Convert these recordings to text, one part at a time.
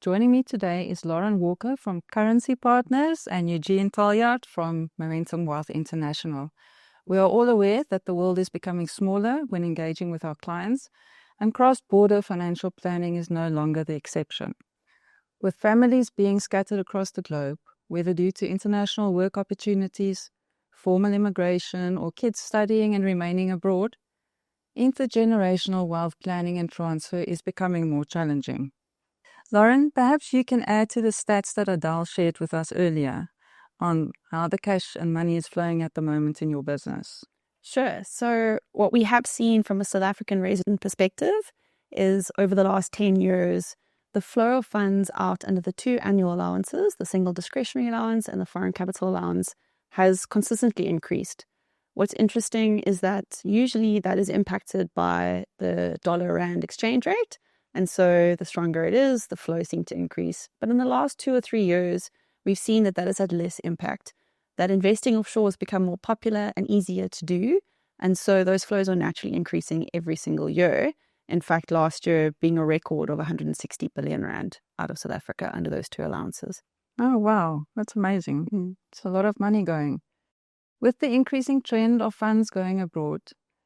Joining me today is Lauren Walker from Currency Partners and Eugene Taljaard from Momentum Wealth International. We are all aware that the world is becoming smaller when engaging with our clients, and cross-border financial planning is no longer the exception. With families being scattered across the globe, whether due to international work opportunities, formal immigration, or kids studying and remaining abroad, intergenerational wealth planning and transfer is becoming more challenging. Lauren, perhaps you can add to the stats that Adele shared with us earlier on how the cash and money is flowing at the moment in your business. Sure. So what we have seen from a South African resident perspective is over the last 10 years, the flow of funds out under the two annual allowances, the single discretionary allowance and the foreign capital allowance, has consistently increased. What's interesting is that usually that is impacted by the dollar-rand exchange rate. And so the stronger it is, the flows seem to increase. But in the last 2 or 3 years, we've seen that has had less impact, that investing offshore has become more popular and easier to do. And so those flows are naturally increasing every single year. In fact, last year being a record of 160 billion rand out of South Africa under those two allowances. Oh, wow. That's amazing. It's a lot of money going. With the increasing trend of funds going abroad,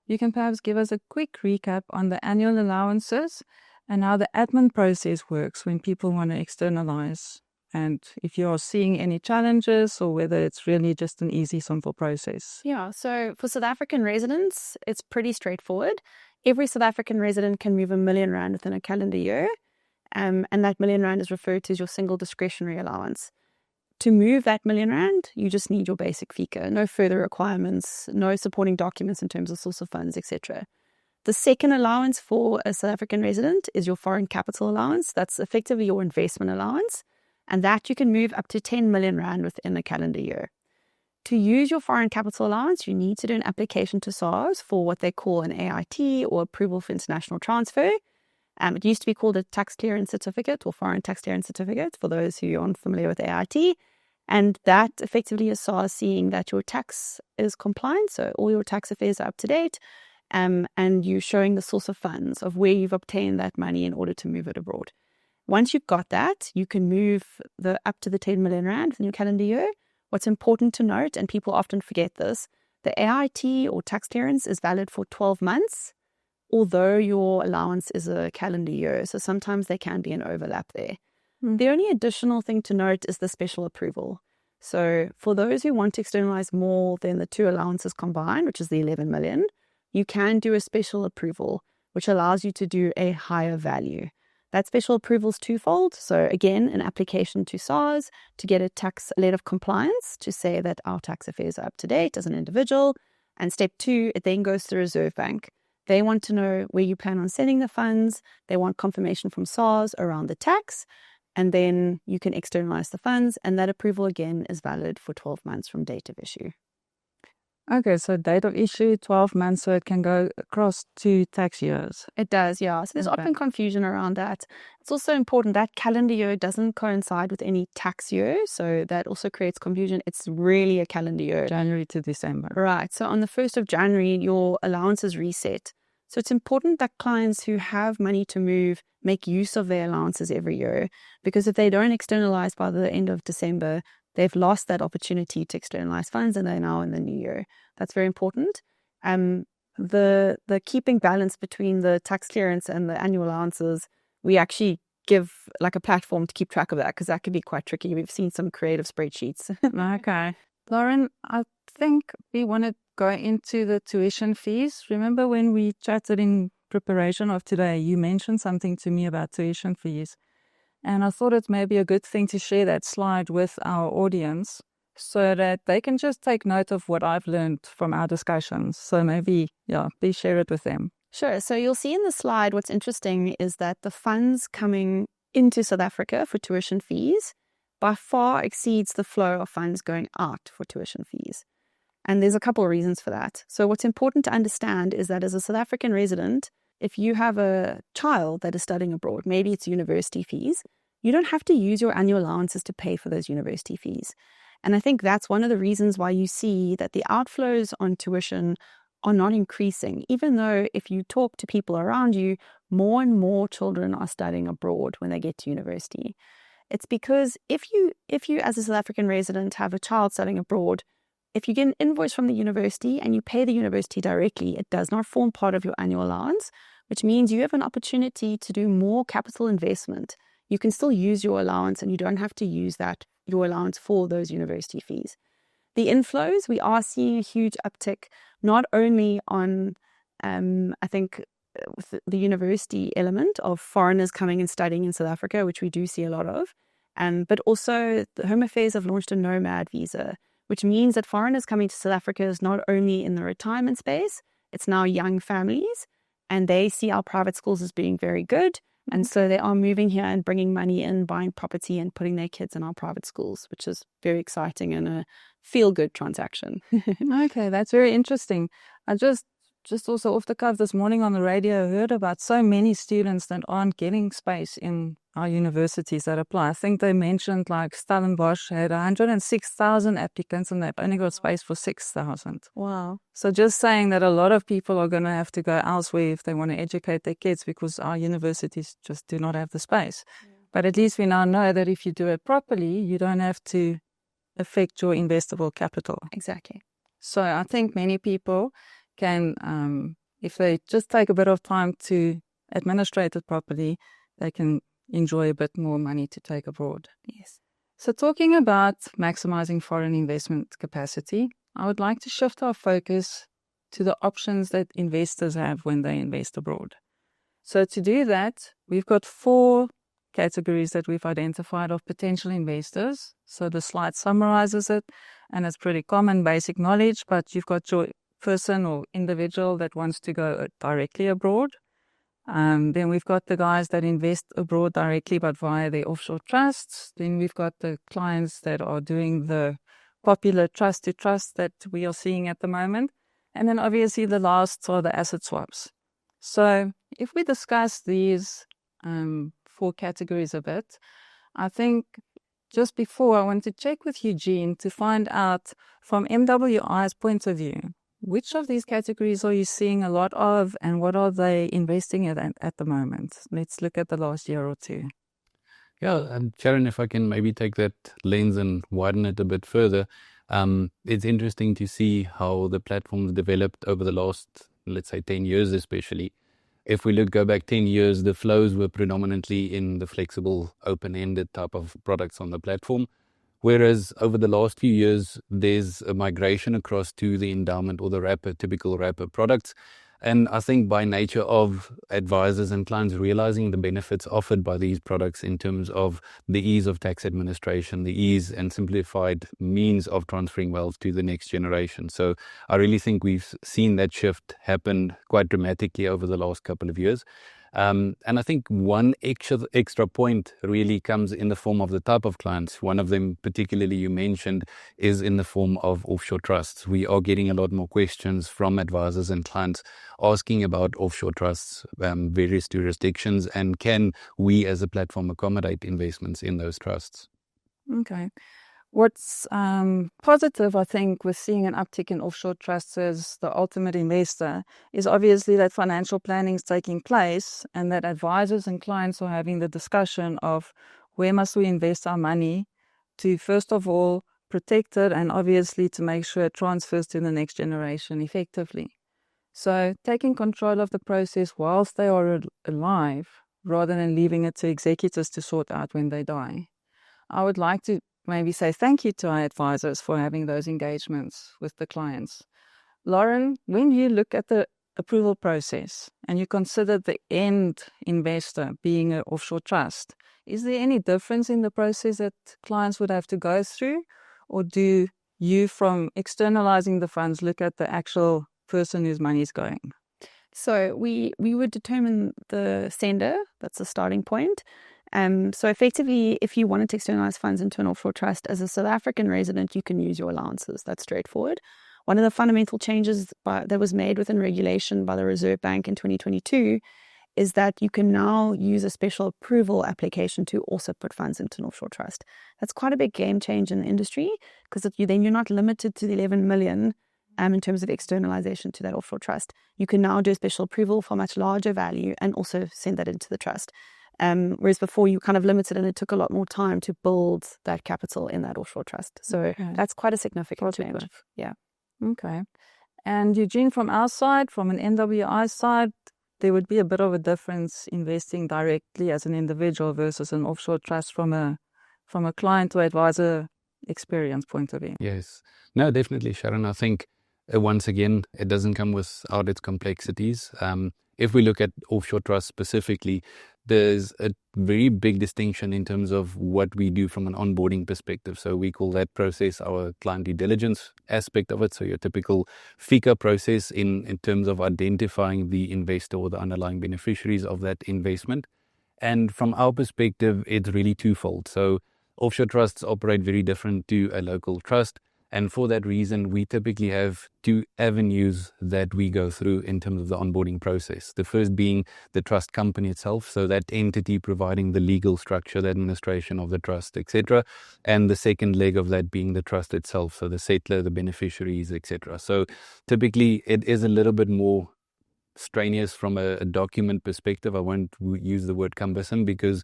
you can perhaps give us a quick recap on the annual allowances and how the admin process works when people want to externalize, and if you're seeing any challenges or whether it's really just an easy, simple process. Yeah, so for South African residents, it's pretty straightforward. Every South African resident can move R1 million within a calendar year, and that R1 million is referred to as your single discretionary allowance. To move that R1 million, you just need your basic FICA, no further requirements, no supporting documents in terms of source of funds, etc. The second allowance for a South African resident is your foreign capital allowance. That's effectively your investment allowance, and that you can move up to 10 million rand within a calendar year. To use your foreign capital allowance, you need to do an application to SARS for what they call an AIT, or approval for international transfer. It used to be called a tax clearance certificate or foreign tax clearance certificate for those who aren't familiar with AIT. And that effectively is SARS seeing that your tax is compliant, so all your tax affairs are up to date, and you showing the source of funds of where you've obtained that money in order to move it abroad. Once you've got that, you can move up to the 10 million rand within your calendar year. What's important to note, and people often forget this, the AIT or tax clearance is valid for 12 months, although your allowance is a calendar year. So sometimes there can be an overlap there. The only additional thing to note is the special approval. So for those who want to externalize more than the two allowances combined, which is the 11 million, you can do a special approval, which allows you to do a higher value. That special approval is twofold. So again, an application to SARS to get a letter of compliance to say that our tax affairs are up to date as an individual. And step 2, it then goes to the Reserve Bank. They want to know where you plan on sending the funds. They want confirmation from SARS around the tax. And then you can externalize the funds. And that approval again is valid for 12 months from date of issue. Okay, so date of issue, 12 months, so it can go across 2 tax years. It does, yeah. So there's often confusion around that. It's also important that calendar year doesn't coincide with any tax year, so that also creates confusion. It's really a calendar year. January to December. Right, so on the 1st of January, your allowance is reset. So it's important that clients who have money to move make use of their allowances every year, because if they don't externalize by the end of December, they've lost that opportunity to externalize funds, and they're now in the new year. That's very important. The keeping balance between the tax clearance and the annual allowances, we actually give like a platform to keep track of that, because that can be quite tricky. We've seen some creative spreadsheets. Okay. Lauren, I think we want to go into the tuition fees. Remember when we chatted in preparation of today, you mentioned something to me about tuition fees. And I thought it may be a good thing to share that slide with our audience so that they can just take note of what I've learned from our discussions. So maybe, please share it with them. Sure. So you'll see in the slide, what's interesting is that the funds coming into South Africa for tuition fees by far exceeds the flow of funds going out for tuition fees. And there's a couple of reasons for that. So what's important to understand is that as a South African resident, if you have a child that is studying abroad, maybe it's university fees, you don't have to use your annual allowances to pay for those university fees. And I think that's one of the reasons why you see that the outflows on tuition are not increasing, even though if you talk to people around you, more and more children are studying abroad when they get to university. It's because if you as a South African resident have a child studying abroad, if you get an invoice from the university and you pay the university directly, it does not form part of your annual allowance, which means you have an opportunity to do more capital investment. You can still use your allowance and you don't have to use your allowance for those university fees. The inflows, we are seeing a huge uptick, not only on, I think, with the university element of foreigners coming and studying in South Africa, which we do see a lot of, but also the Home Affairs have launched a nomad visa, which means that foreigners coming to South Africa is not only in the retirement space, it's now young families, and they see our private schools as being very good. And so they are moving here and bringing money in, buying property and putting their kids in our private schools, which is very exciting and a feel-good transaction. Okay, that's very interesting. I just also off the cuff this morning on the radio heard about so many students that aren't getting space in our universities that apply. I think they mentioned like Stellenbosch had 106,000 applicants and they've only got space for 6,000. Wow. So just saying that a lot of people are going to have to go elsewhere if they want to educate their kids because our universities just do not have the space. Yeah. But at least we now know that if you do it properly, you don't have to affect your investable capital. Exactly. So I think many people can, if they just take a bit of time to administrate it properly, they can enjoy a bit more money to take abroad. Yes. So talking about maximizing foreign investment capacity, I would like to shift our focus to the options that investors have when they invest abroad. So to do that, we've got 4 categories that we've identified of potential investors. So the slide summarizes it, and it's pretty common basic knowledge, but you've got your person or individual that wants to go directly abroad. Then we've got the guys that invest abroad directly but via their offshore trusts. Then we've got the clients that are doing the popular trust to trust that we are seeing at the moment. And then obviously the last are the asset swaps. So if we discuss these 4 categories a bit, I think just before I want to check with Eugene to find out from MWI's point of view, which of these categories are you seeing a lot of and what are they investing in at the moment? Let's look at the last year or 2. Yeah, and Sharon, if I can maybe take that lens and widen it a bit further, it's interesting to see how the platform's developed over the last, let's say, 10 years especially. If we go back 10 years, the flows were predominantly in the flexible, open-ended type of products on the platform. Whereas over the last few years, there's a migration across to the endowment or the wrapper, typical wrapper products. And I think by nature of advisors and clients realizing the benefits offered by these products in terms of the ease of tax administration, the ease and simplified means of transferring wealth to the next generation. So I really think we've seen that shift happen quite dramatically over the last couple of years. And I think one extra point really comes in the form of the type of clients. One of them, particularly you mentioned, is in the form of offshore trusts. We are getting a lot more questions from advisors and clients asking about offshore trusts, various jurisdictions, and can we as a platform accommodate investments in those trusts? Okay. What's positive, I think, with seeing an uptick in offshore trusts as the ultimate investor is obviously that financial planning is taking place and that advisors and clients are having the discussion of where must we invest our money to, first of all, protect it and obviously to make sure it transfers to the next generation effectively. So taking control of the process whilst they are alive rather than leaving it to executors to sort out when they die. I would like to maybe say thank you to our advisors for having those engagements with the clients. Lauren, when you look at the approval process and you consider the end investor being an offshore trust, is there any difference in the process that clients would have to go through? Or do you, from externalizing the funds, look at the actual person whose money is going? So we would determine the sender, that's the starting point. So effectively, if you wanted to externalize funds into an offshore trust as a South African resident, you can use your allowances. That's straightforward. One of the fundamental changes that was made within regulation by the Reserve Bank in 2022 is that you can now use a special approval application to also put funds into an offshore trust. That's quite a big game change in the industry because then you're not limited to the 11 million in terms of externalization to that offshore trust. You can now do a special approval for much larger value and also send that into the trust. Whereas before you kind of limited and it took a lot more time to build that capital in that offshore trust. So that's quite a significant change. Yeah. Okay. And Eugene, from our side, from an NWI side, there would be a bit of a difference investing directly as an individual versus an offshore trust from a client to advisor experience point of view. Yes. No, definitely, Sharon. I think once again, it doesn't come without its complexities. If we look at offshore trust specifically, there's a very big distinction in terms of what we do from an onboarding perspective. So we call that process our client due diligence aspect of it. So your typical FICA process in terms of identifying the investor or the underlying beneficiaries of that investment. And from our perspective, it's really twofold. So offshore trusts operate very different to a local trust. And for that reason, we typically have two avenues that we go through in terms of the onboarding process. The first being the trust company itself, so that entity providing the legal structure, the administration of the trust, etc. And the second leg of that being the trust itself, so the settler, the beneficiaries, etc. So typically it is a little bit more strenuous from a document perspective. I won't use the word cumbersome because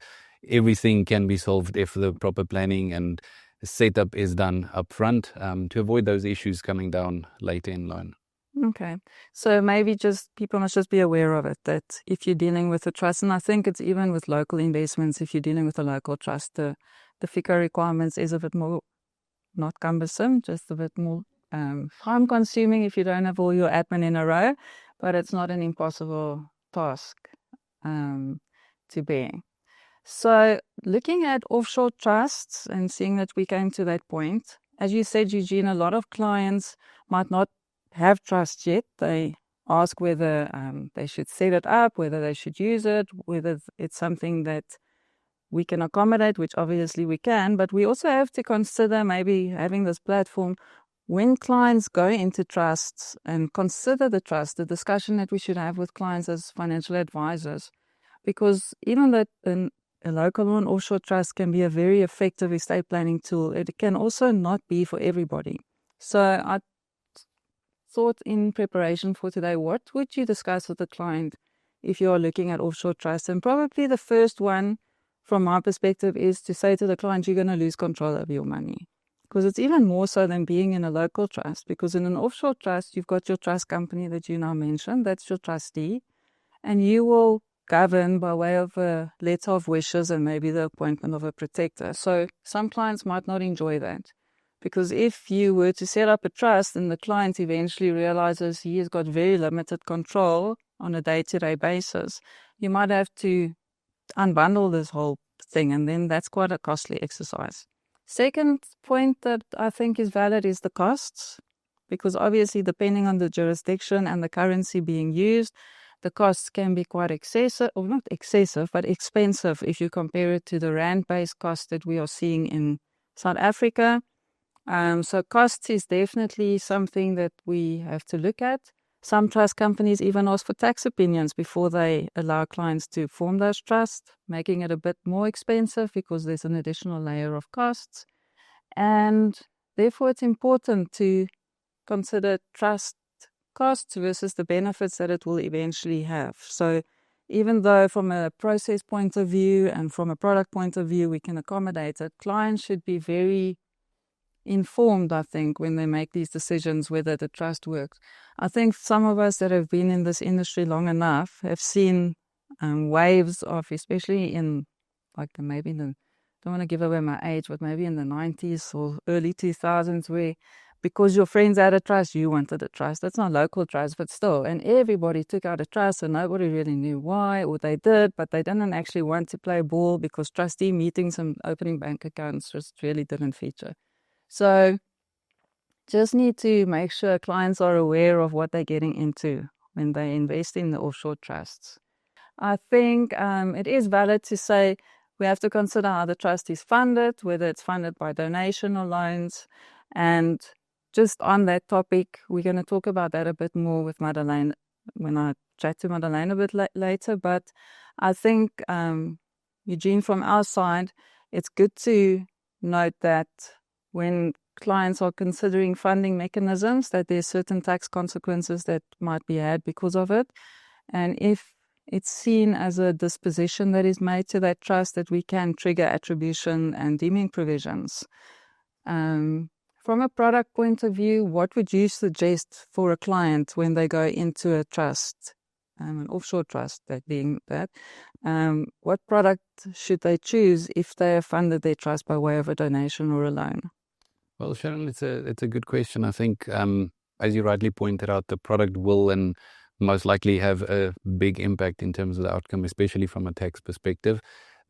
everything can be solved if the proper planning and setup is done up front to avoid those issues coming down later in line. Okay. So maybe people must just be aware of it, that if you're dealing with a trust, and I think it's even with local investments, if you're dealing with a local trust, the FICA requirements is a bit more, not cumbersome, just a bit more time consuming if you don't have all your admin in a row, but it's not an impossible task to bear. So looking at offshore trusts and seeing that we came to that point, as you said, Eugene, a lot of clients might not have trust yet. They ask whether they should set it up, whether they should use it, whether it's something that we can accommodate, which obviously we can, but we also have to consider maybe having this platform when clients go into trusts and consider the trust, the discussion that we should have with clients as financial advisors, because even that a local or an offshore trust can be a very effective estate planning tool, it can also not be for everybody. So I thought in preparation for today, what would you discuss with the client if you are looking at offshore trusts? And probably the first one from my perspective is to say to the client, you're going to lose control of your money. Because it's even more so than being in a local trust, because in an offshore trust, you've got your trust company that you now mentioned, that's your trustee, and you will govern by way of a letter of wishes and maybe the appointment of a protector. So some clients might not enjoy that, because if you were to set up a trust and the client eventually realizes he has got very limited control on a day-to-day basis, you might have to unbundle this whole thing, and then that's quite a costly exercise. Second point that I think is valid is the costs, because obviously depending on the jurisdiction and the currency being used, the costs can be quite excessive, or not excessive, but expensive if you compare it to the rand-based costs that we are seeing in South Africa. So costs is definitely something that we have to look at. Some trust companies even ask for tax opinions before they allow clients to form those trusts, making it a bit more expensive because there's an additional layer of costs. And therefore, it's important to consider trust costs versus the benefits that it will eventually have. So even though from a process point of view and from a product point of view, we can accommodate it, clients should be very informed, I think, when they make these decisions, whether the trust works. I think some of us that have been in this industry long enough have seen waves of, especially in, like maybe in the, don't want to give away my age, but maybe in the 90s or early 2000s, where because your friends had a trust, you wanted a trust. That's not local trust, but still. And everybody took out a trust and nobody really knew why, or they did, but they didn't actually want to play ball because trustee meetings and opening bank accounts just really didn't feature. So just need to make sure clients are aware of what they're getting into when they invest in the offshore trusts. I think it is valid to say we have to consider how the trust is funded, whether it's funded by donation or loans. And just on that topic, we're going to talk about that a bit more with Madeleine when I chat to Madeleine a bit later. But I think, Eugene, from our side, it's good to note that when clients are considering funding mechanisms, that there's certain tax consequences that might be had because of it. And if it's seen as a disposition that is made to that trust, that we can trigger attribution and deeming provisions. From a product point of view, what would you suggest for a client when they go into a trust, an offshore trust, that being that? What product should they choose if they have funded their trust by way of a donation or a loan? Well, Sharon, it's a good question. I think, as you rightly pointed out, the product will and most likely have a big impact in terms of the outcome, especially from a tax perspective.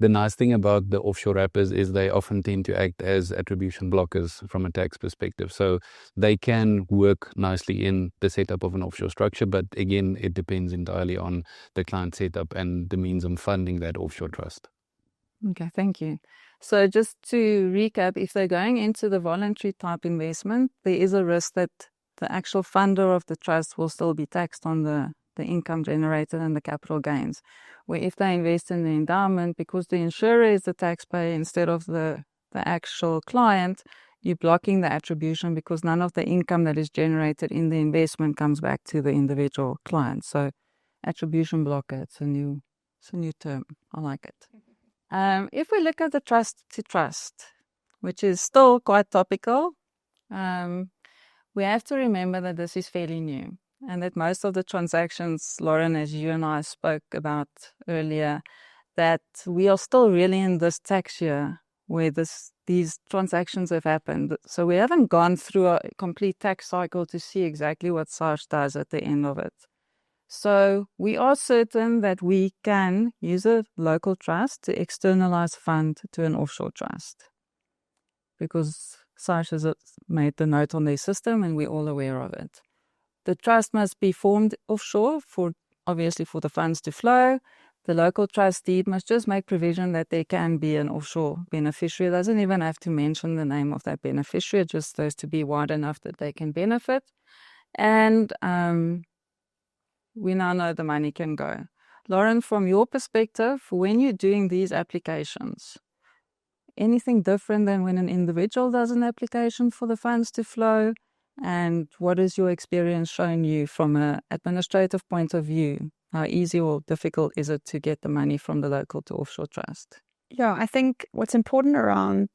The nice thing about the offshore wrappers is they often tend to act as attribution blockers from a tax perspective. So they can work nicely in the setup of an offshore structure, but again, it depends entirely on the client setup and the means of funding that offshore trust. Okay, thank you. So just to recap, if they're going into the voluntary type investment, there is a risk that the actual funder of the trust will still be taxed on the income generated and the capital gains. Where if they invest in the endowment, because the insurer is the taxpayer instead of the actual client, you're blocking the attribution because none of the income that is generated in the investment comes back to the individual client. So attribution blocker, it's a new term. I like it. If we look at the trust to trust, which is still quite topical, we have to remember that this is fairly new and that most of the transactions, Lauren, as you and I spoke about earlier, that we are still really in this tax year where these transactions have happened. So we haven't gone through a complete tax cycle to see exactly what SARS does at the end of it. So we are certain that we can use a local trust to externalize fund to an offshore trust, because SARS has made the note on their system and we're all aware of it. The trust must be formed offshore obviously for the funds to flow. The local trustee must just make provision that there can be an offshore beneficiary. It doesn't even have to mention the name of that beneficiary. It just has to be wide enough that they can benefit. And we now know the money can go. Lauren, from your perspective, when you're doing these applications, anything different than when an individual does an application for the funds to flow? And what has your experience shown you from an administrative point of view? How easy or difficult is it to get the money from the local to offshore trust? Yeah, I think what's important around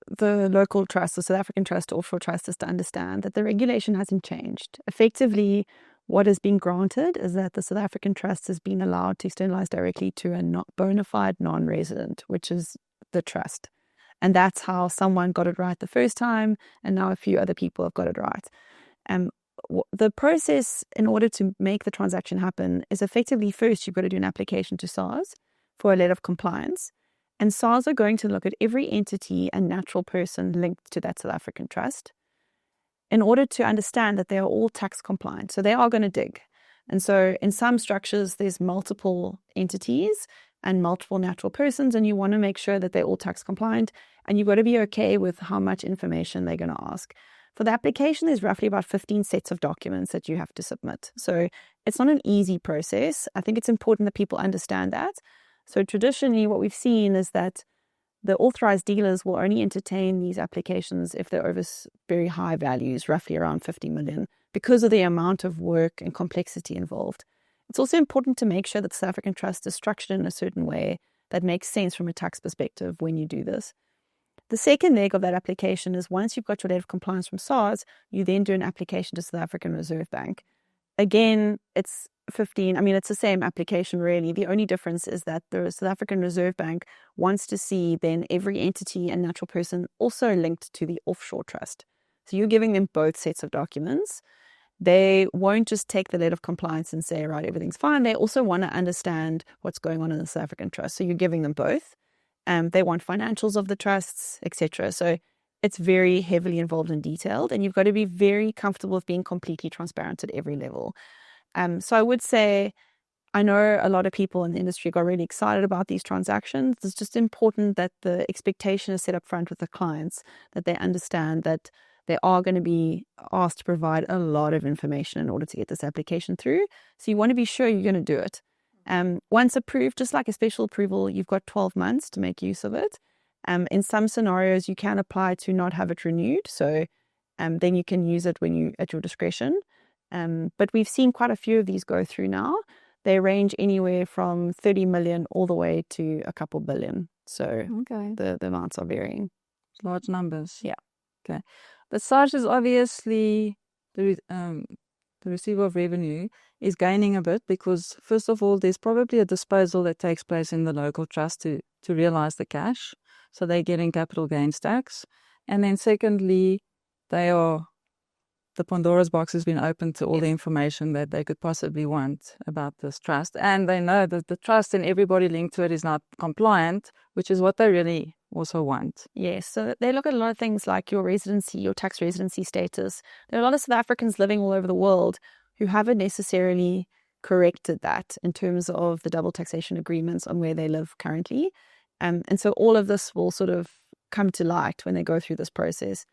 the local trust, the South African trust to offshore trust, is to understand that the regulation hasn't changed. Effectively, what is being granted is that the South African trust has been allowed to externalize directly to a bona fide non-resident, which is the trust. And that's how someone got it right the first time, and now a few other people have got it right. The process in order to make the transaction happen is effectively, first you've got to do an application to SARS for a letter of compliance. And SARS are going to look at every entity and natural person linked to that South African trust in order to understand that they are all tax compliant. So they are going to dig. And so in some structures, there's multiple entities and multiple natural persons, and you want to make sure that they're all tax compliant, and you've got to be okay with how much information they're going to ask. For the application, there's roughly about 15 sets of documents that you have to submit. So it's not an easy process. I think it's important that people understand that. So traditionally, what we've seen is that the authorized dealers will only entertain these applications if they're over very high values, roughly around 50 million, because of the amount of work and complexity involved. It's also important to make sure that the South African trust is structured in a certain way that makes sense from a tax perspective when you do this. The second leg of that application is once you've got your letter of compliance from SARS, you then do an application to South African Reserve Bank. Again, it's 15. I mean, it's the same application really. The only difference is that the South African Reserve Bank wants to see then every entity and natural person also linked to the offshore trust. So you're giving them both sets of documents. They won't just take the letter of compliance and say, right, everything's fine. They also want to understand what's going on in the South African trust. So you're giving them both. They want financials of the trusts, etc. So it's very heavily involved and detailed, and you've got to be very comfortable with being completely transparent at every level. So I would say, I know a lot of people in the industry got really excited about these transactions. It's just important that the expectation is set up front with the clients, that they understand that they are going to be asked to provide a lot of information in order to get this application through. So you want to be sure you're going to do it. Once approved, just like a special approval, you've got 12 months to make use of it. In some scenarios, you can apply to not have it renewed. So then you can use it at your discretion. But we've seen quite a few of these go through now. They range anywhere from 30 million all the way to a couple billion. So the amounts are varying. Large numbers. Yeah. Okay. But SARS is obviously the receiver of revenue is gaining a bit because, first of all, there's probably a disposal that takes place in the local trust to realize the cash. So they're getting capital gains tax. And then secondly, the Pandora's box has been opened to all the information that they could possibly want about this trust. And they know that the trust and everybody linked to it is not compliant, which is what they really also want. Yes, so they look at a lot of things like your residency, your tax residency status. There are a lot of South Africans living all over the world who haven't necessarily corrected that in terms of the double taxation agreements on where they live currently. And so all of this will sort of come to light when they go through this process.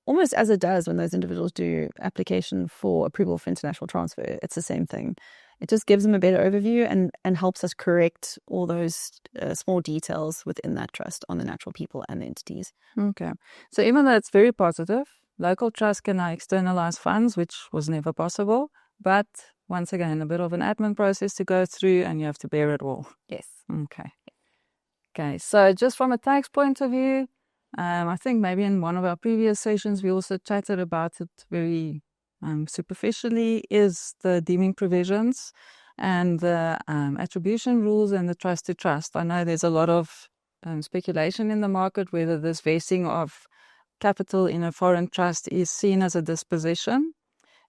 Almost as it does when those individuals do application for approval for international transfer. It's the same thing. It just gives them a better overview and helps us correct all those small details within that trust on the natural people and the entities. Okay. So even though it's very positive, local trust can now externalize funds, which was never possible. But once again, a bit of an admin process to go through and you have to bear it all. Yes. Okay. Okay. So just from a tax point of view, I think maybe in one of our previous sessions, we also chatted about it very superficially, is the deeming provisions and the attribution rules and the trust to trust. I know there's a lot of speculation in the market whether this vesting of capital in a foreign trust is seen as a disposition.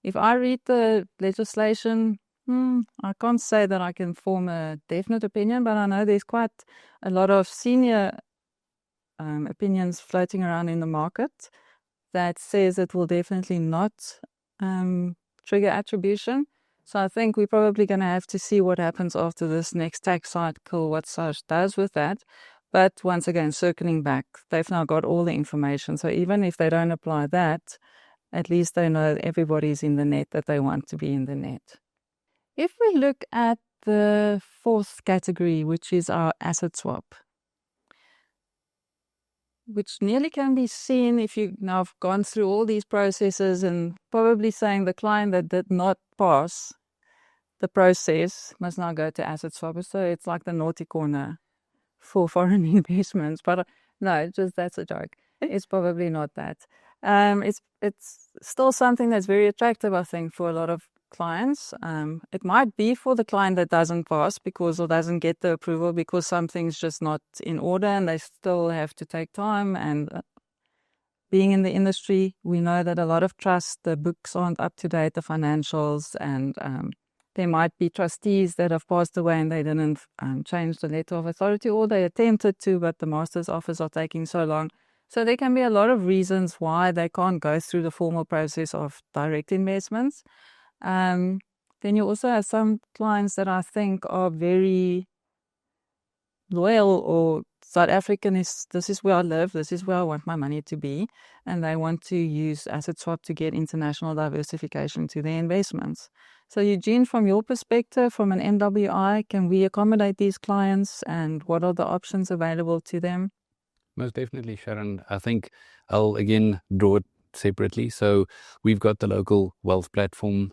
If I read the legislation, I can't say that I can form a definite opinion, but I know there's quite a lot of senior opinions floating around in the market that says it will definitely not trigger attribution. So I think we're probably going to have to see what happens after this next tax cycle, what SARS does with that. But once again, circling back, they've now got all the information. So even if they don't apply that, at least they know everybody's in the net that they want to be in the net. If we look at the fourth category, which is our asset swap, which nearly can be seen if you now have gone through all these processes and probably saying the client that did not pass the process must now go to asset swap. So it's like the naughty corner for foreign investments. But no, just that's a joke. It's probably not that. It's still something that's very attractive, I think, for a lot of clients. It might be for the client that doesn't pass or doesn't get the approval because something's just not in order and they still have to take time. And being in the industry, we know that a lot of trusts, the books aren't up to date, the financials, and there might be trustees that have passed away and they didn't change the letter of authority, or they attempted to, but the master's office are taking so long. So there can be a lot of reasons why they can't go through the formal process of direct investments. Then you also have some clients that I think are very loyal or South African this is where I live, this is where I want my money to be, and they want to use asset swap to get international diversification to their investments. So Eugene, from your perspective, from an MWI, can we accommodate these clients and what are the options available to them? Most definitely, Sharon. I think I'll again draw it separately. So we've got the local wealth platform,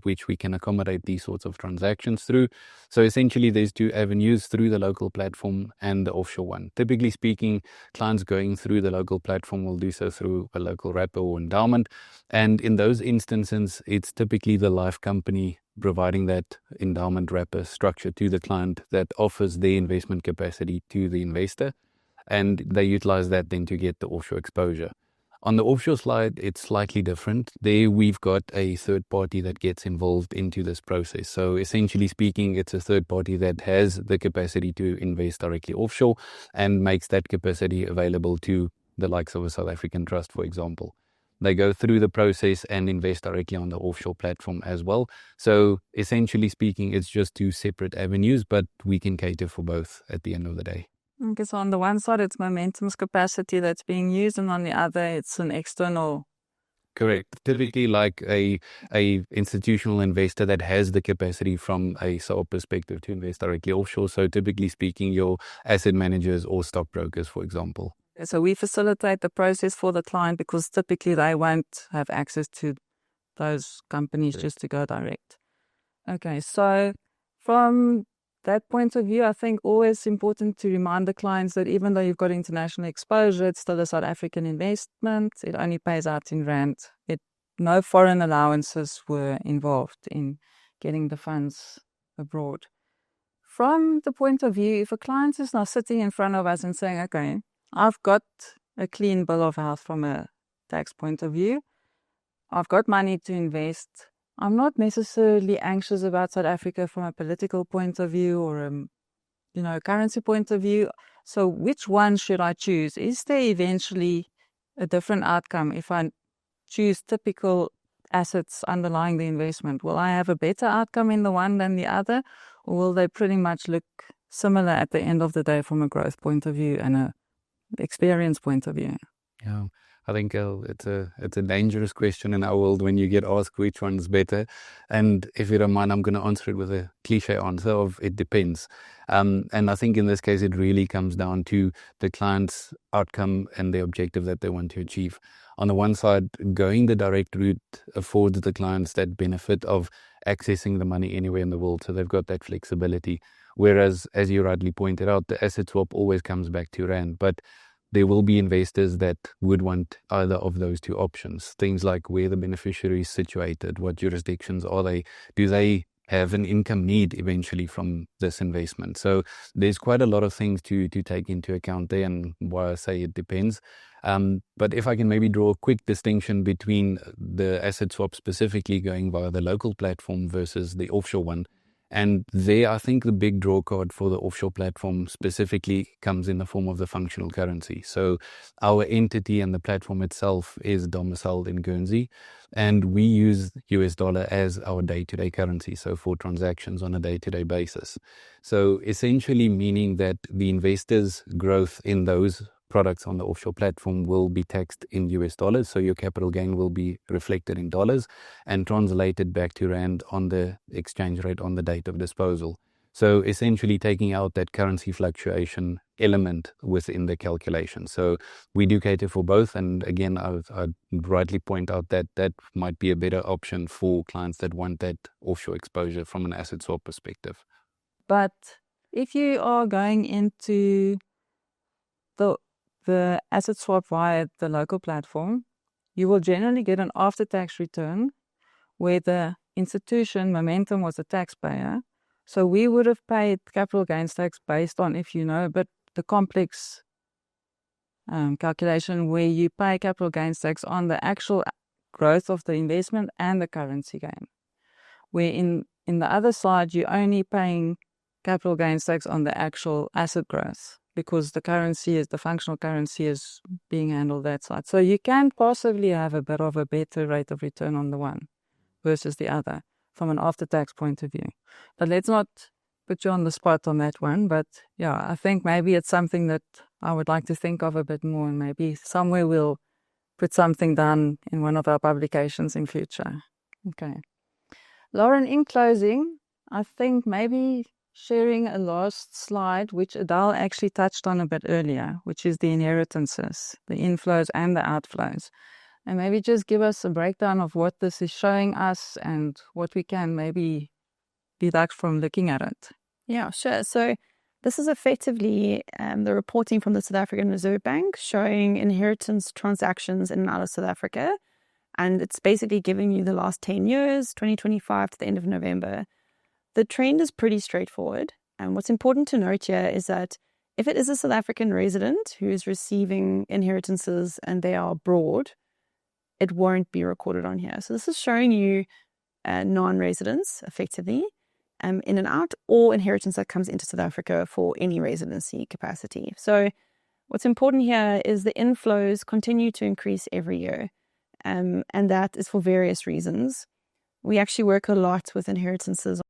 which we can accommodate these sorts of transactions through. So essentially, there's two avenues through the local platform and the offshore one. Typically speaking, clients going through the local platform will do so through a local wrapper or endowment. And in those instances, it's typically the life company providing that endowment wrapper structure to the client that offers their investment capacity to the investor. And they utilize that then to get the offshore exposure. On the offshore slide, it's slightly different. There we've got a third party that gets involved into this process. So essentially speaking, it's a third party that has the capacity to invest directly offshore and makes that capacity available to the likes of a South African trust, for example. They go through the process and invest directly on the offshore platform as well. So essentially speaking, it's just two separate avenues, but we can cater for both at the end of the day. Okay, so on the one side, it's Momentum's capacity that's being used, and on the other, it's an external. Correct. Typically like a institutional investor that has the capacity from a SAR perspective to invest directly offshore. So typically speaking, your asset managers or stockbrokers, for example. So we facilitate the process for the client because typically they won't have access to those companies just to go direct. Okay, so from that point of view, I think always important to remind the clients that even though you've got international exposure, it's still a South African investment. It only pays out in rand. No foreign allowances were involved in getting the funds abroad. From the point of view, if a client is now sitting in front of us and saying, okay, I've got a clean bill of health from a tax point of view, I've got money to invest, I'm not necessarily anxious about South Africa from a political point of view or a currency point of view. So which one should I choose? Is there eventually a different outcome if I choose typical assets underlying the investment? Will I have a better outcome in the one than the other, or will they pretty much look similar at the end of the day from a growth point of view and a experience point of view? Yeah, I think it's a dangerous question in our world when you get asked which one's better. And if you don't mind, I'm going to answer it with a cliche answer of it depends. And I think in this case, it really comes down to the client's outcome and the objective that they want to achieve. On the one side, going the direct route affords the clients that benefit of accessing the money anywhere in the world. So they've got that flexibility. Whereas, as you rightly pointed out, the asset swap always comes back to rand. But there will be investors that would want either of those two options. Things like where the beneficiary is situated, what jurisdictions are they, do they have an income need eventually from this investment? So there's quite a lot of things to take into account there, and why I say it depends. But if I can maybe draw a quick distinction between the asset swap specifically going via the local platform versus the offshore one. And there, I think the big draw card for the offshore platform specifically comes in the form of the functional currency. So our entity and the platform itself is domiciled in Guernsey, and we use US dollar as our day-to-day currency, so for transactions on a day-to-day basis. So essentially meaning that the investors' growth in those products on the offshore platform will be taxed in US dollars. So your capital gain will be reflected in dollars and translated back to rand on the exchange rate on the date of disposal. So essentially taking out that currency fluctuation element within the calculation. So we do cater for both. And again, I'd rightly point out that that might be a better option for clients that want that offshore exposure from an asset swap perspective. But if you are going into the asset swap via the local platform, you will generally get an after-tax return where the institution, Momentum, was a taxpayer. So we would have paid capital gains tax based on, if you know, but the complex calculation where you pay capital gains tax on the actual growth of the investment and the currency gain. Where in the other side, you're only paying capital gains tax on the actual asset growth, because the functional currency is being handled that side. So you can possibly have a bit of a better rate of return on the one versus the other from an after-tax point of view. But let's not put you on the spot on that one. But yeah, I think maybe it's something that I would like to think of a bit more, and maybe somewhere we'll put something down in one of our publications in future. Okay. Lauren, in closing, I think maybe sharing a last slide, which Adele actually touched on a bit earlier, which is the inheritances, the inflows and the outflows. And maybe just give us a breakdown of what this is showing us and what we can maybe deduct from looking at it. Yeah, sure. So this is effectively the reporting from the South African Reserve Bank showing inheritance transactions in and out of South Africa. And it's basically giving you the last 10 years, 2025 to the end of November. The trend is pretty straightforward. And what's important to note here is that if it is a South African resident who is receiving inheritances and they are abroad, it won't be recorded on here. So this is showing you non-residents, effectively, in and out, or inheritance that comes into South Africa for any residency capacity. So what's important here is the inflows continue to increase every year. And that is for various reasons. We actually work a lot with inheritances